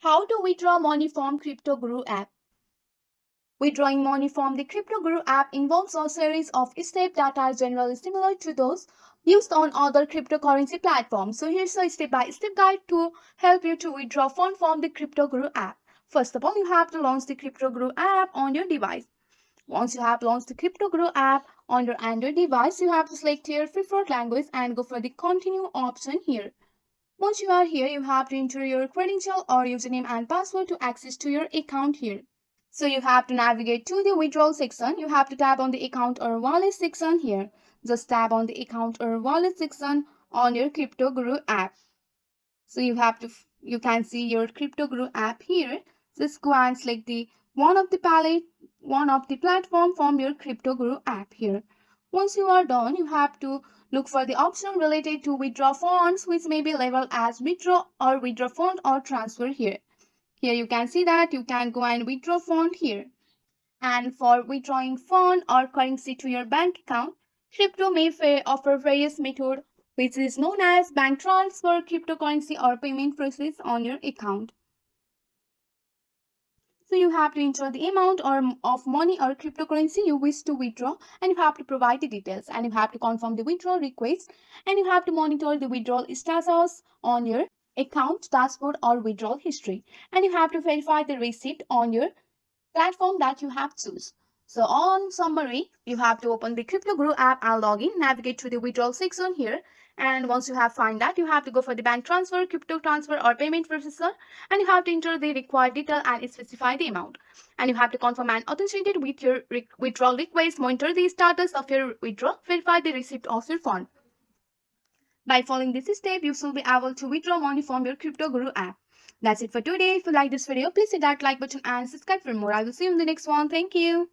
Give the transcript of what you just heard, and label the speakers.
Speaker 1: How to withdraw money from CryptoGuru app. Withdrawing money from the CryptoGuru app involves a series of steps that are generally similar to those used on other cryptocurrency platforms. So here's a step-by-step guide to help you to withdraw funds from the CryptoGuru app. First of all, you have to launch the CryptoGuru app on your device. Once you have launched the CryptoGuru app on your Android device, you have to select your preferred language and go for the continue option here. Once you are here, you have to enter your credential or username and password to access to your account here. So you have to navigate to the withdrawal section. You have to tap on the account or wallet section here. Just tap on the account or wallet section on your CryptoGuru app. So you can see your CryptoGuru app here. Just go and select the one of the platform from your CryptoGuru app here. Once you are done, you have to look for the option related to withdraw funds, which may be labeled as withdraw or withdraw fund or transfer here. Here you can see that you can go and withdraw fund here. And for withdrawing fund or currency to your bank account, crypto may offer various methods, which is known as bank transfer, cryptocurrency, or payment process on your account. So you have to enter the amount of money or cryptocurrency you wish to withdraw, and you have to provide the details, and you have to confirm the withdrawal request, and you have to monitor the withdrawal status on your account dashboard or withdrawal history, and you have to verify the receipt on your platform that you have choose. So on summary, you have to open the CryptoGuru app and log in, navigate to the withdrawal section here. And once you have find that, you have to go for the bank transfer, crypto transfer or payment processor, and you have to enter the required detail and specify the amount. And you have to confirm and authenticate with your withdrawal request, monitor the status of your withdrawal, verify the receipt of your fund. By following this step, you will be able to withdraw money from your CryptoGuru app. That's it for today. If you like this video, please hit that like button and subscribe for more. I will see you in the next one. Thank you.